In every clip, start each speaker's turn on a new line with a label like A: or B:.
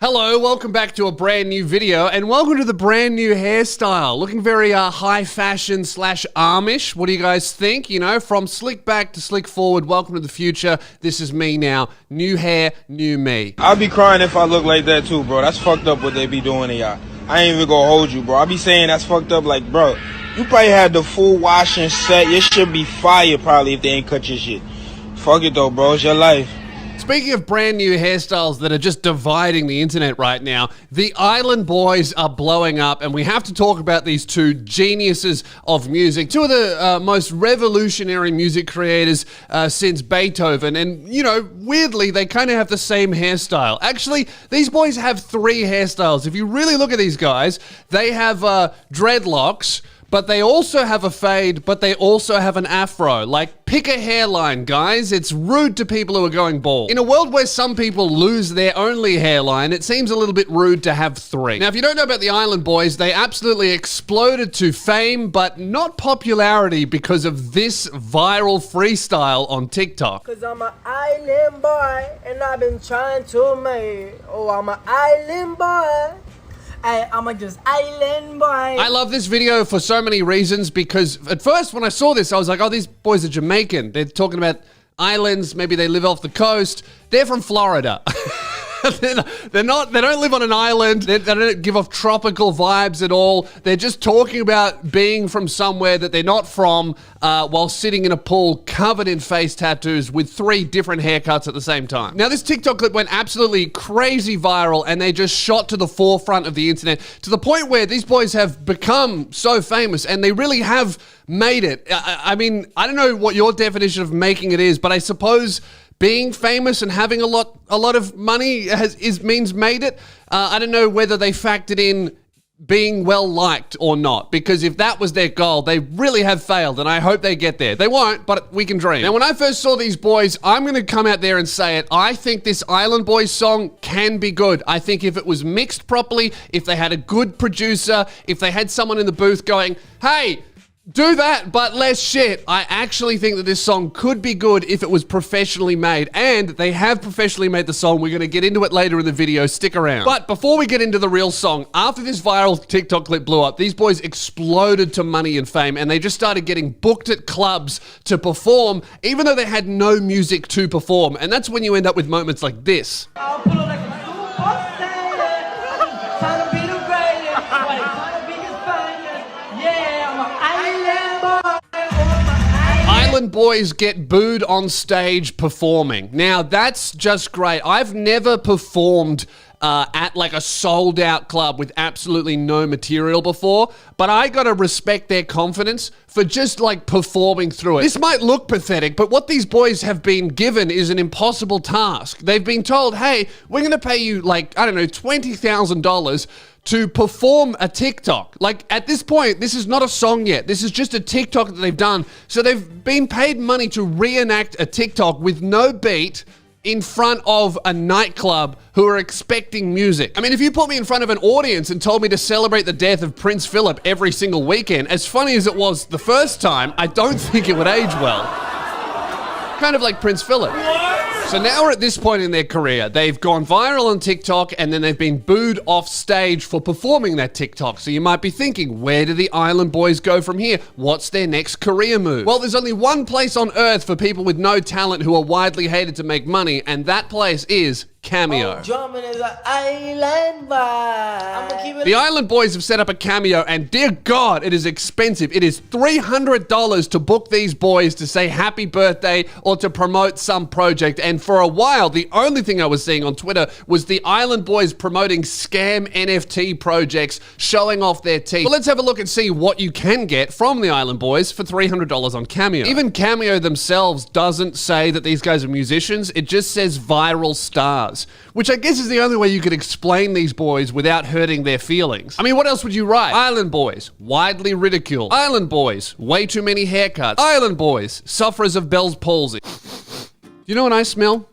A: Hello, welcome back to a brand new video and welcome to the brand new hairstyle. Looking very high fashion / Amish. What do you guys think? You know, from slick back to slick forward, welcome to the future. This is me now. New hair, new me.
B: I'll be crying if I look like that too, bro. That's fucked up what they be doing to y'all. I ain't even gonna hold you, bro. I be saying that's fucked up like, bro, you probably had the full washing set. Your shit be fire probably if they ain't cut your shit. Fuck it though, bro. It's your life.
A: Speaking of brand new hairstyles that are just dividing the internet right now, the Island Boys are blowing up, and we have to talk about these two geniuses of music, two of the most revolutionary music creators since Beethoven, and, you know, weirdly, they kind of have the same hairstyle. Actually, these boys have three hairstyles. If you really look at these guys, they have dreadlocks, but they also have a fade, but they also have an afro. Like, pick a hairline, guys. It's rude to people who are going bald. In a world where some people lose their only hairline, it seems a little bit rude to have three. Now, if you don't know about the Island Boys, they absolutely exploded to fame, but not popularity because of this viral freestyle on TikTok.
C: Cause I'm an island boy, and I've been trying to make. Oh, I'm an island boy. I'm a just island boy.
A: I love this video for so many reasons because at first when I saw this, I was like, oh, these boys are Jamaican. They're talking about islands. Maybe they live off the coast. They're from Florida. They don't live on an island. They don't give off tropical vibes at all. They're just talking about being from somewhere that they're not from while sitting in a pool covered in face tattoos with three different haircuts at the same time. Now, this TikTok clip went absolutely crazy viral and they just shot to the forefront of the internet to the point where these boys have become so famous and they really have made it. I mean, I don't know what your definition of making it is, but I suppose being famous and having a lot of money means made it. I don't know whether they factored in being well liked or not, because if that was their goal, they really have failed, and I hope they get there. They won't, but we can dream. Now, when I first saw these boys, I'm going to come out there and say it. I think this Island Boys song can be good. I think if it was mixed properly, if they had a good producer, if they had someone in the booth going, hey, do that, but less shit. I actually think that this song could be good if it was professionally made, and they have professionally made the song. We're going to get into it later in the video. Stick around. But before we get into the real song, after this viral TikTok clip blew up, these boys exploded to money and fame, and they just started getting booked at clubs to perform, even though they had no music to perform. And that's when you end up with moments like this.
C: I'll pull up like a superstar. Trying to be the greatest. Trying to be the finest. Yeah, I'm an island boy.
A: Island Boys get booed on stage performing. Now, that's just great. I've never performed at like a sold out club with absolutely no material before, but I gotta respect their confidence for just like performing through it. This might look pathetic, but what these boys have been given is an impossible task. They've been told, hey, we're gonna pay you like, I don't know, $20,000 to perform a TikTok. Like, at this point, this is not a song yet. This is just a TikTok that they've done. So they've been paid money to reenact a TikTok with no beat in front of a nightclub who are expecting music. I mean, if you put me in front of an audience and told me to celebrate the death of Prince Philip every single weekend, as funny as it was the first time, I don't think it would age well. Kind of like Prince Philip. So now we're at this point in their career. They've gone viral on TikTok and then they've been booed off stage for performing that TikTok. So you might be thinking, where do the Island Boys go from here? What's their next career move? Well, there's only one place on earth for people with no talent who are widely hated to make money, and that place is Cameo.
C: Drumming is an island boy. I'ma keep it.
A: The Island Boys have set up a Cameo, and dear God, it is expensive. It is $300 to book these boys to say happy birthday or to promote some project. And for a while, the only thing I was seeing on Twitter was the Island Boys promoting scam NFT projects, showing off their teeth. But let's have a look and see what you can get from the Island Boys for $300 on Cameo. Even Cameo themselves doesn't say that these guys are musicians. It just says viral stars, which I guess is the only way you could explain these boys without hurting their feelings. I mean, what else would you write? Island Boys, widely ridiculed. Island Boys, way too many haircuts. Island Boys, sufferers of Bell's palsy. You know what I smell?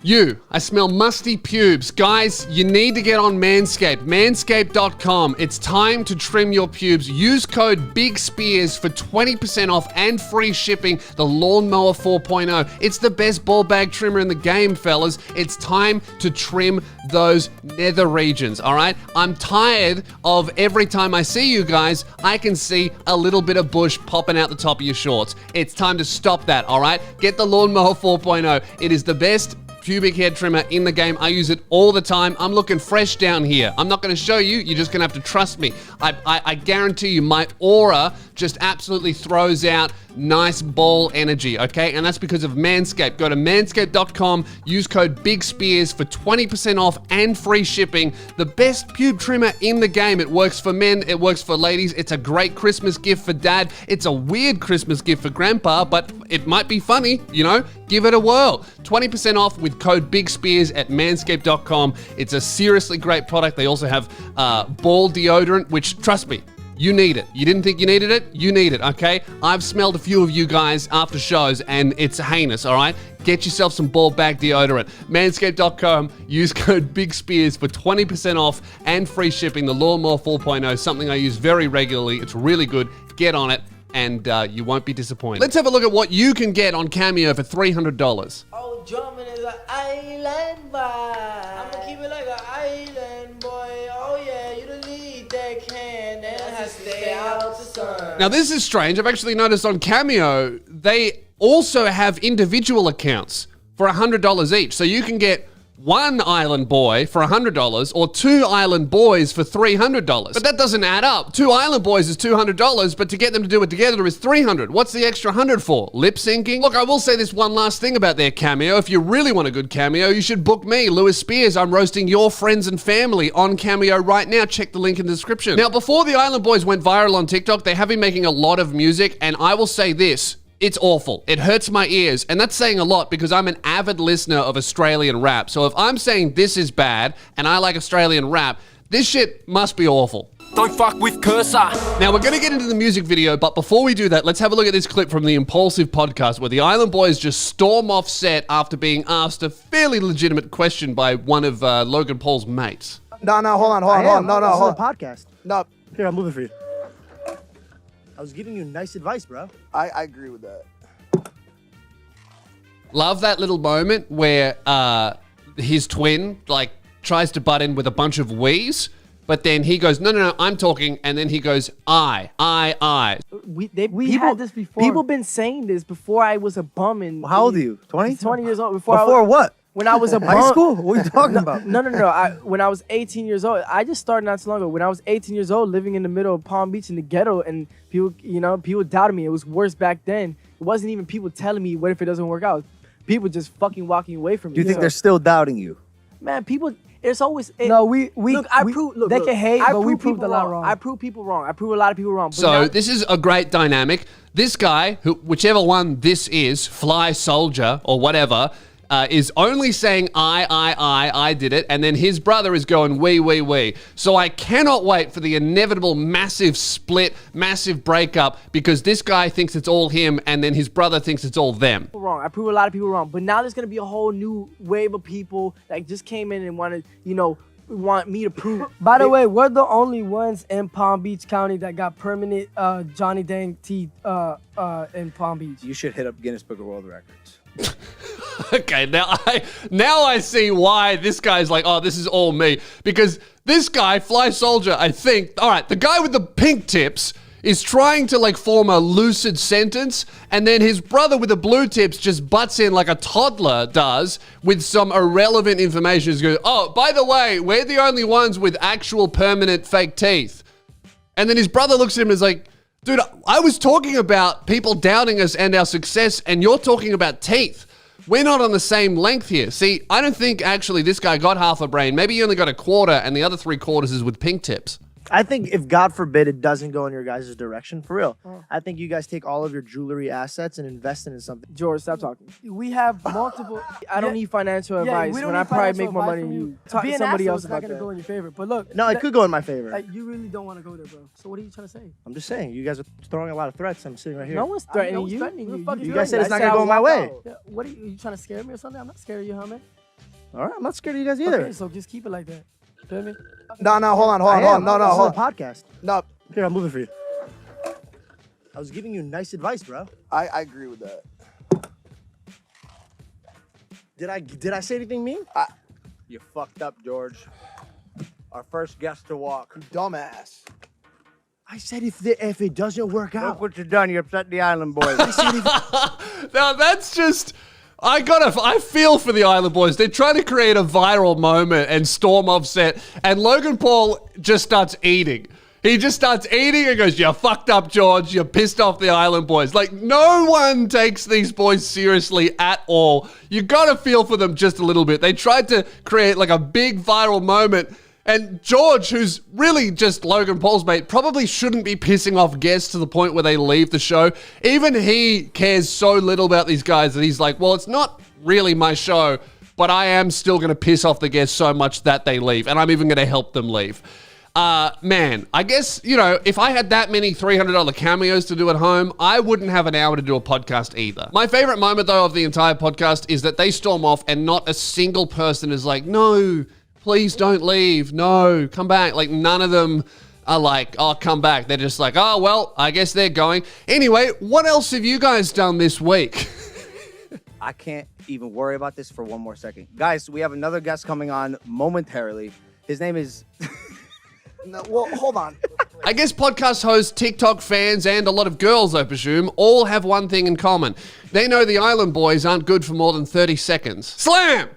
A: I smell musty pubes. Guys, you need to get on Manscaped. Manscaped.com. It's time to trim your pubes. Use code BIGSPEARS for 20% off and free shipping. The Lawnmower 4.0. It's the best ball bag trimmer in the game, fellas. It's time to trim those nether regions, all right? I'm tired of every time I see you guys, I can see a little bit of bush popping out the top of your shorts. It's time to stop that, all right? Get the Lawnmower 4.0. It is the best pubic hair trimmer in the game. I use it all the time. I'm looking fresh down here. I'm not going to show you. You're just going to have to trust me. I guarantee you my aura just absolutely throws out nice ball energy, okay? And that's because of Manscaped. Go to manscaped.com, use code BIGSPEARS for 20% off and free shipping. The best pube trimmer in the game. It works for men, it works for ladies. It's a great Christmas gift for dad. It's a weird Christmas gift for grandpa, but it might be funny, you know? Give it a whirl. 20% off with code BIGSPEARS at manscaped.com. It's a seriously great product. They also have ball deodorant, which, trust me, you need it. You didn't think you needed it? You need it, okay? I've smelled a few of you guys after shows, and it's heinous, all right? Get yourself some ball bag deodorant. Manscaped.com. Use code BIGSPEARS for 20% off and free shipping. The Lawnmower 4.0, something I use very regularly. It's really good. Get on it, and you won't be disappointed. Let's have a look at what you can get on Cameo for $300.
C: Oh, drumming is an island vibe. I'ma keep it like an island boy. Oh yeah, you don't need that can and has to stay out the sun.
A: Now this is strange. I've actually noticed on Cameo, they also have individual accounts for $100 each. So you can get one island boy for $100 or two island boys for $300. But that doesn't add up. Two island boys is $200, but to get them to do it together is $300. What's the extra $100 for? Lip syncing? Look, I will say this one last thing about their Cameo. If you really want a good Cameo, you should book me, Lewis Spears. I'm roasting your friends and family on Cameo right now. Check the link in the description. Now, before the Island Boys went viral on TikTok, they have been making a lot of music, and I will say this. It's awful. It hurts my ears. And that's saying a lot because I'm an avid listener of Australian rap. So if I'm saying this is bad and I like Australian rap, this shit must be awful.
D: Don't fuck with Cursor.
A: Now, we're going to get into the music video, but before we do that, let's have a look at this clip from the Impulsive podcast where the Island Boys just storm off set after being asked a fairly legitimate question by one of Logan Paul's mates.
E: No, hold on. No,
F: This
E: hold
F: is a
E: on.
F: podcast.
E: No,
F: Here, I'm moving for you. I was giving you nice advice, bro.
E: I agree with that.
A: Love that little moment where his twin like tries to butt in with a bunch of we's, but then he goes, no, I'm talking, and then he goes, I.
C: We
F: people,
C: had this before.
F: People
C: been saying this before I was a bum. And
F: How old are you? 20?
C: 20 years old.
F: Before what?
C: When I was a bum.
F: High school? What are you talking about?
C: No. When I was 18 years old, I just started not too long ago. When I was 18 years old, living in the middle of Palm Beach in the ghetto, and people doubted me. It was worse back then. It wasn't even people telling me, what if it doesn't work out? People just fucking walking away from me.
F: Do you think they're still doubting you?
C: Man, people, it's always...
F: Look,
C: they can hate,
F: but we proved a lot wrong.
C: I prove people wrong. I prove a lot of people wrong. But
A: So
C: now,
A: this is a great dynamic. This guy, whichever one this is, Fly Soldier or whatever, is only saying I did it, and then his brother is going we. So I cannot wait for the inevitable massive split, massive breakup, because this guy thinks it's all him, and then his brother thinks it's all them.
C: wrong. I prove a lot of people wrong. But now there's gonna be a whole new wave of people that just came in and wanted, want me to prove.
G: By the way, we're the only ones in Palm Beach County that got permanent Johnny Dang teeth in Palm Beach.
F: You should hit up Guinness Book of World Records.
A: Okay, now I see why this guy's like, oh, this is all me. Because this guy, Fly Soldier, I think, all right, the guy with the pink tips is trying to like form a lucid sentence, and then his brother with the blue tips just butts in like a toddler does with some irrelevant information. He's going, oh, by the way, we're the only ones with actual permanent fake teeth. And then his brother looks at him and is like, dude, I was talking about people doubting us and our success, and you're talking about teeth. We're not on the same length here. See, I don't think actually this guy got half a brain. Maybe he only got a quarter, and the other 3/4 is with pink tips.
F: I think if God forbid it doesn't go in your guys' direction, for real, I think you guys take all of your jewelry assets and invest it in something.
C: George, stop talking.
G: We have multiple.
C: I don't need financial
G: Yeah,
C: advice
G: we don't
C: when
G: need
C: I probably
G: financial
C: make more money
G: advice
C: than
G: from
C: you. Talk to
G: Being
C: somebody
G: an
C: else
G: asshole is not
C: about
G: gonna
C: that.
G: go in your favor. But look,
F: No, it could go in my favor.
G: you really don't want to go there, bro. So what are you trying to say?
F: I'm just saying, you guys are throwing a lot of threats. I'm sitting right here.
C: No one's threatening
G: one's
C: you.
G: threatening
C: Who the
G: you.
C: fuck
G: You
C: is
F: guys said
C: threatening
F: it's not
C: I
F: gonna go
C: I'll
F: my
C: walk
F: way.
C: out.
G: Yeah, what are you trying to scare me or something? I'm not scared of you, huh, man?
F: All right, I'm not scared of you guys either.
G: Okay, so just keep it like that. Feel me?
E: No, hold on. No,
F: This
E: hold
F: is a
E: on.
F: podcast.
E: No,
F: Here, I'll move it for you. I was giving you nice advice, bro.
E: I agree with that.
F: Did I say anything mean?
D: You fucked up, George. Our first guest to walk.
E: Dumbass.
F: I said if it doesn't work
D: Look
F: out.
D: what you've done. You upset the island boys.
A: Now that's just. I feel for the Island Boys. They're trying to create a viral moment and storm offset, and Logan Paul just starts eating. He just starts eating and goes, "You fucked up, George. You pissed off the Island Boys." Like, no one takes these boys seriously at all. You gotta feel for them just a little bit. They tried to create like a big viral moment. And George, who's really just Logan Paul's mate, probably shouldn't be pissing off guests to the point where they leave the show. Even he cares so little about these guys that he's like, well, it's not really my show, but I am still going to piss off the guests so much that they leave. And I'm even going to help them leave. Man, I guess, if I had that many $300 cameos to do at home, I wouldn't have an hour to do a podcast either. My favorite moment, though, of the entire podcast is that they storm off and not a single person is like, no, please don't leave. No, come back. Like, none of them are like, oh, come back. They're just like, oh, well, I guess they're going. Anyway, what else have you guys done this week?
D: I can't even worry about this for one more second. Guys, we have another guest coming on momentarily. His name is...
E: No, well, hold on.
A: I guess podcast hosts, TikTok fans, and a lot of girls, I presume, all have one thing in common. They know the Island Boys aren't good for more than 30 seconds. Slam!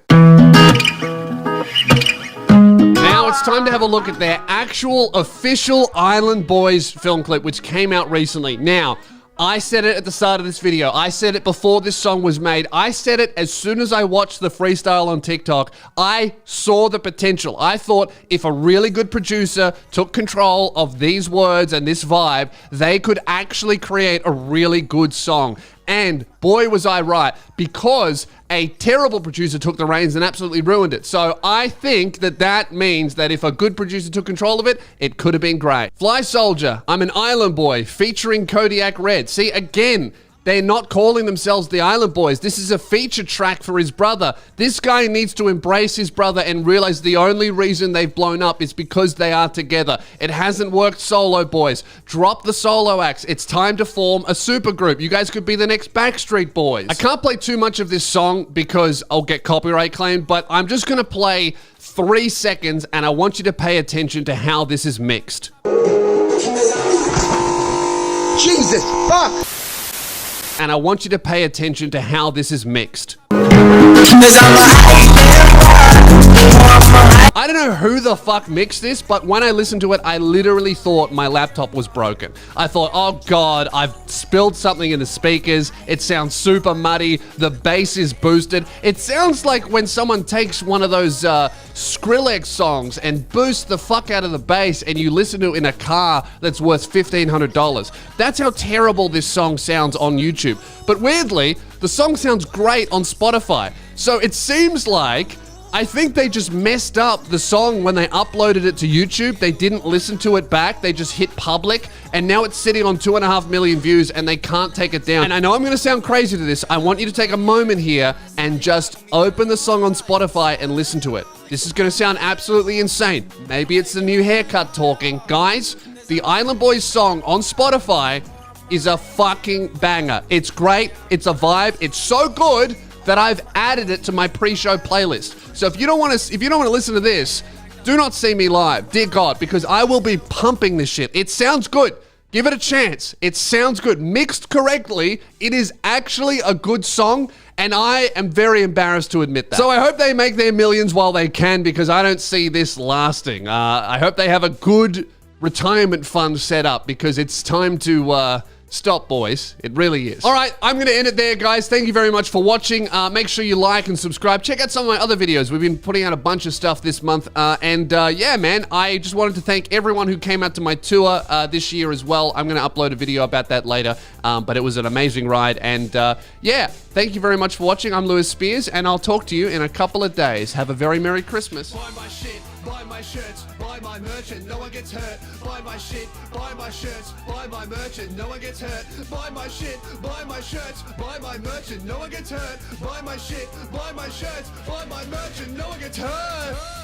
A: Now it's time to have a look at their actual official Island Boys film clip, which came out recently. Now, I said it at the start of this video. I said it before this song was made. I said it as soon as I watched the freestyle on TikTok. I saw the potential. I thought if a really good producer took control of these words and this vibe, they could actually create a really good song. And boy, was I right, because a terrible producer took the reins and absolutely ruined it. So I think that means that if a good producer took control of it, it could have been great. Fly Soldier, I'm an Island Boy, featuring Kodiak Red. See, again, they're not calling themselves the Island Boys. This is a feature track for his brother. This guy needs to embrace his brother and realize the only reason they've blown up is because they are together. It hasn't worked solo, boys. Drop the solo acts. It's time to form a supergroup. You guys could be the next Backstreet Boys. I can't play too much of this song because I'll get copyright claimed, but I'm just going to play 3 seconds and I want you to pay attention to how this is mixed.
E: Jesus, fuck!
A: And I want you to pay attention to how this is mixed. I don't know who the fuck mixed this, but when I listened to it, I literally thought my laptop was broken. I thought, oh God, I've spilled something in the speakers. It sounds super muddy. The bass is boosted. It sounds like when someone takes one of those Skrillex songs and boosts the fuck out of the bass and you listen to it in a car that's worth $1,500. That's how terrible this song sounds on YouTube. But weirdly, the song sounds great on Spotify. So it seems like I think they just messed up the song when they uploaded it to YouTube. They didn't listen to it back. They just hit public, and now it's sitting on 2.5 million views, and they can't take it down. And I know I'm going to sound crazy to this. I want you to take a moment here and just open the song on Spotify and listen to it. This is going to sound absolutely insane. Maybe it's the new haircut talking. Guys, the Island Boys song on Spotify is a fucking banger. It's great. It's a vibe. It's so good that I've added it to my pre-show playlist. So if you don't want to listen to this, do not see me live, dear God, because I will be pumping this shit. It sounds good. Give it a chance. It sounds good. Mixed correctly, it is actually a good song, and I am very embarrassed to admit that. So I hope they make their millions while they can, because I don't see this lasting. I hope they have a good retirement fund set up, because it's time to stop, boys. It really is. All right, I'm going to end it there, guys. Thank you very much for watching. Make sure you like and subscribe. Check out some of my other videos. We've been putting out a bunch of stuff this month. Yeah, man, I just wanted to thank everyone who came out to my tour this year as well. I'm going to upload a video about that later, but it was an amazing ride. And yeah, thank you very much for watching. I'm Lewis Spears, and I'll talk to you in a couple of days. Have a very Merry Christmas. buy my shirts, buy my merchant, no one gets hurt. Buy my shit, buy my shirts, buy my merchant, no one gets hurt. Buy my shit, buy my shirts, buy my merchant, no one gets hurt. Buy my shit, buy my shirts, buy my merchant, no one gets hurt.